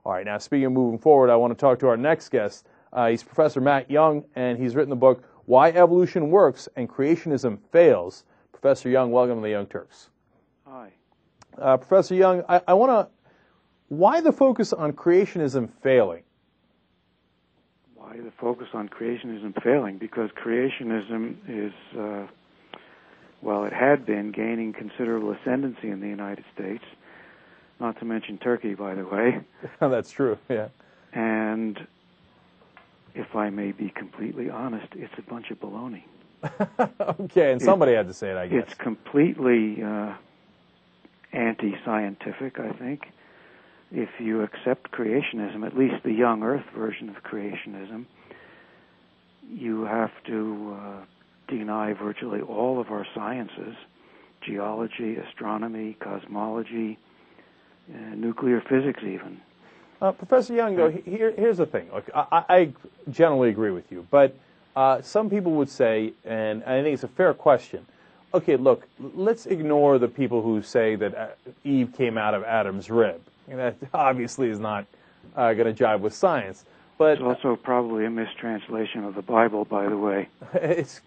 All right, now speaking of moving forward, I want to talk to our next guest. He's Professor Matt Young, and he's written the book, Why Evolution Works and Creationism Fails. Professor Young, welcome to the Young Turks. Hi. Professor Young, I want to, why the focus on creationism failing? Why the focus on creationism failing? Because creationism is, well, it had been gaining considerable ascendancy in the United States, not to mention Turkey, by the way. That's true, yeah. And if I may be completely honest, it's a bunch of baloney. Okay, and somebody had to say it, I guess. It's completely anti-scientific, I think. If you accept creationism, at least the young Earth version of creationism, you have to deny virtually all of our sciences, geology, astronomy, cosmology, nuclear physics even. Professor Young, though, here's the thing. Look, I generally agree with you, but some people would say, and I think it's a fair question, okay, look, let's ignore the people who say that Eve came out of Adam's rib. And that obviously is not going to jive with science. But it's also probably a mistranslation of the Bible, by the way. It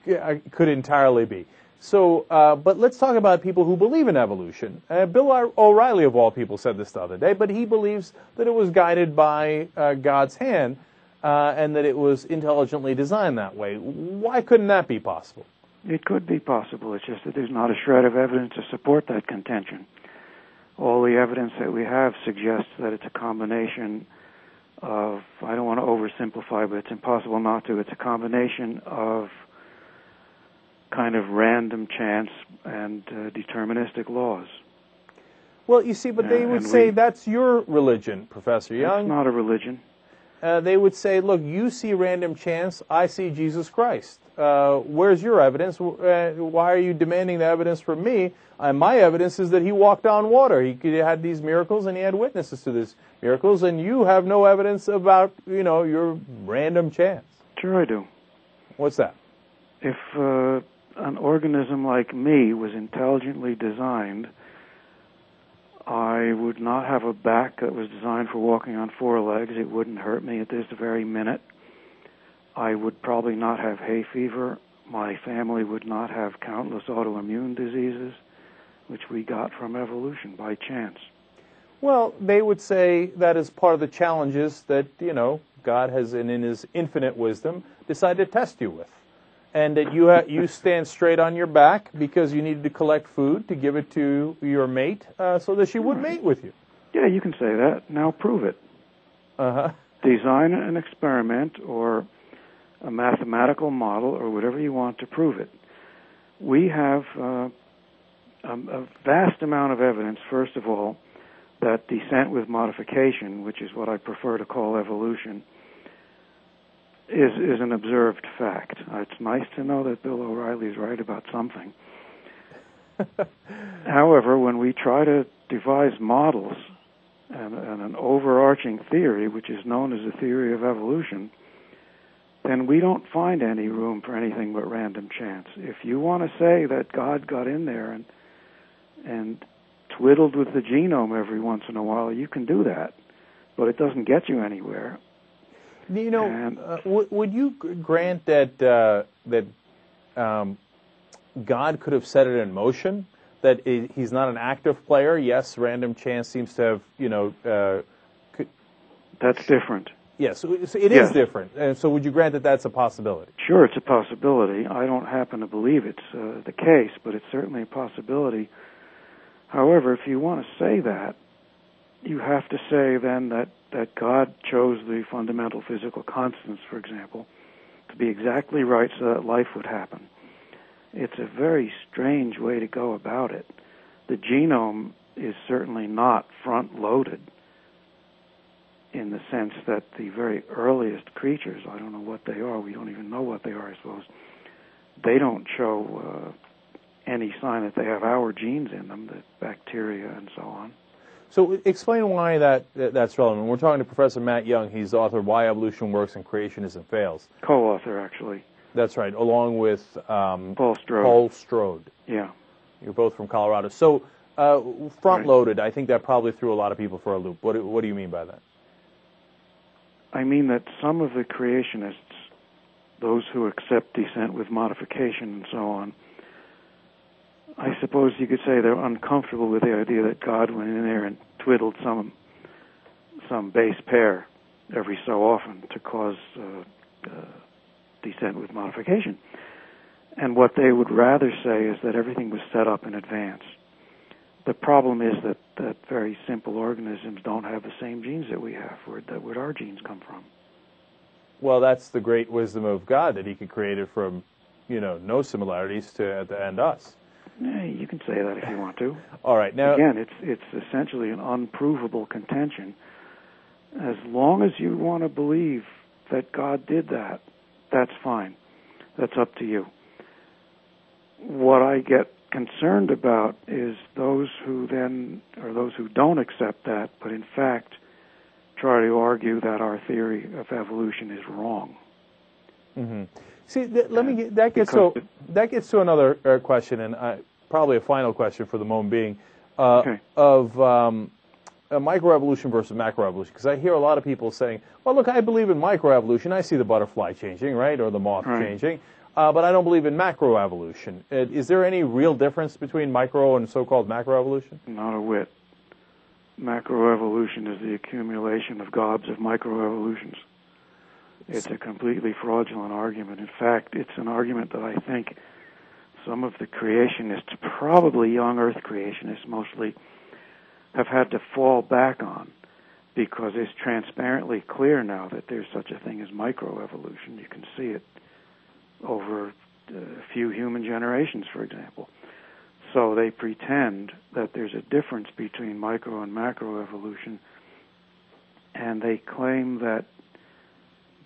could entirely be. So, but let's talk about people who believe in evolution. Bill O'Reilly, of all people, said this the other day, but he believes that it was guided by God's hand and that it was intelligently designed that way. Why couldn't that be possible? It could be possible. It's just that there's not a shred of evidence to support that contention. All the evidence that we have suggests that it's a combination of, I don't want to oversimplify, but it's impossible not to, it's a combination of kind of random chance and deterministic laws. Well, you see, but they would say that's your religion, Professor Young. It's not a religion. They would say, look, you see random chance, I see Jesus Christ. Where's your evidence? Why are you demanding the evidence from me? My evidence is that he walked on water. He had these miracles, and he had witnesses to these miracles, and you have no evidence about, your random chance. Sure I do. What's that? If an organism like me was intelligently designed, I would not have a back that was designed for walking on four legs. It wouldn't hurt me at this very minute. I would probably not have hay fever. My family would not have countless autoimmune diseases, which we got from evolution by chance. Well, they would say that is part of the challenges that, God has, in His infinite wisdom, decided to test you with. And that you stand straight on your back because you needed to collect food to give it to your mate so that she would mate with you. Yeah, you can say that. Now prove it. Design an experiment or a mathematical model or whatever you want to prove it. We have a vast amount of evidence, first of all, that descent with modification, which is what I prefer to call evolution, is an observed fact. It's nice to know that Bill O'Reilly is right about something. However, when we try to devise models and an overarching theory, which is known as the theory of evolution, then we don't find any room for anything but random chance. If you want to say that God got in there and twiddled with the genome every once in a while, you can do that, but it doesn't get you anywhere. Would you grant that God could have set it in motion? That He's not an active player? Yes, random chance seems to have, That's different. Yes, so it is different. And so would you grant that that's a possibility? Sure, it's a possibility. I don't happen to believe it's the case, but it's certainly a possibility. However, if you want to say that, you have to say then that God chose the fundamental physical constants, for example, to be exactly right so that life would happen. It's a very strange way to go about it. The genome is certainly not front-loaded in the sense that the very earliest creatures, I don't know what they are, we don't even know what they are, I suppose, they don't show any sign that they have our genes in them, the bacteria and so on. So explain why that's relevant. We're talking to Professor Matt Young. He's the author of Why Evolution Works and Creationism Fails. Co-author, actually. That's right, along with Paul Strode. Paul Strode. Yeah. You're both from Colorado. So front-loaded, I think that probably threw a lot of people for a loop. What do you mean by that? I mean that some of the creationists, those who accept descent with modification and so on, I suppose you could say they're uncomfortable with the idea that God went in there and twiddled some base pair every so often to cause descent with modification. And what they would rather say is that everything was set up in advance. The problem is that very simple organisms don't have the same genes that we have. Where'd our genes come from? Well, that's the great wisdom of God, that he could create it from, no similarities to at the end us. Yeah, you can say that if you want to. All right. Now, again, it's essentially an unprovable contention. As long as you want to believe that God did that, that's fine. That's up to you. What I get concerned about is those who don't accept that, but in fact try to argue that our theory of evolution is wrong. Mm-hmm. See, that gets to another question, and probably a final question for the moment being, okay. of microevolution versus macroevolution. Because I hear a lot of people saying, well, look, I believe in microevolution. I see the butterfly changing, right, or the moth changing, but I don't believe in macroevolution. Is there any real difference between micro and so-called macroevolution? Not a whit. Macroevolution is the accumulation of gobs of microevolutions. It's a completely fraudulent argument. In fact, it's an argument that I think some of the creationists, probably young Earth creationists mostly, have had to fall back on, because it's transparently clear now that there's such a thing as microevolution. You can see it over a few human generations, for example. So they pretend that there's a difference between micro and macroevolution, and they claim that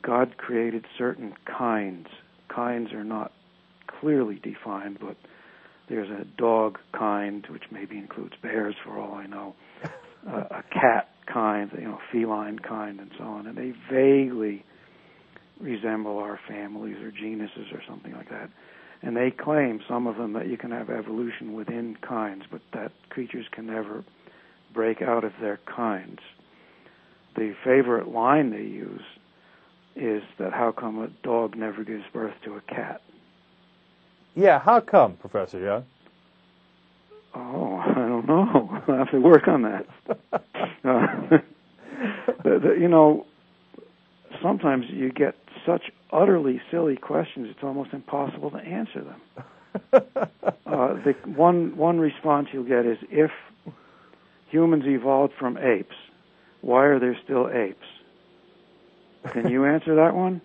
God created certain kinds. Kinds are not clearly defined, but there's a dog kind, which maybe includes bears for all I know, a cat kind, feline kind, and so on, and they vaguely resemble our families or genuses or something like that. And they claim, some of them, that you can have evolution within kinds, but that creatures can never break out of their kinds. The favorite line they use is that how come a dog never gives birth to a cat? Yeah, how come, Professor Young? Oh, I don't know. I'll have to work on that. Sometimes you get such utterly silly questions, it's almost impossible to answer them. The one response you'll get is, if humans evolved from apes, why are there still apes? Can you answer that one?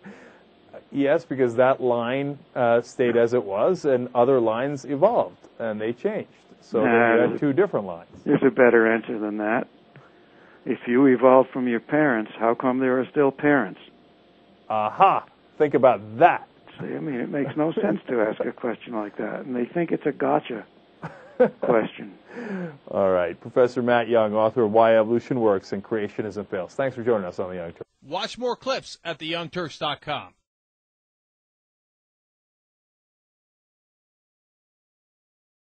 Yes, because that line stayed as it was, and other lines evolved, and they changed. So you had two different lines. There's a better answer than that. If you evolved from your parents, how come there are still parents? Aha! Think about that. See, it makes no sense to ask a question like that, and they think it's a gotcha question. All right. Professor Matt Young, author of Why Evolution Works and Creationism Fails. Thanks for joining us on The Young Turks. Watch more clips at theyoungturks.com.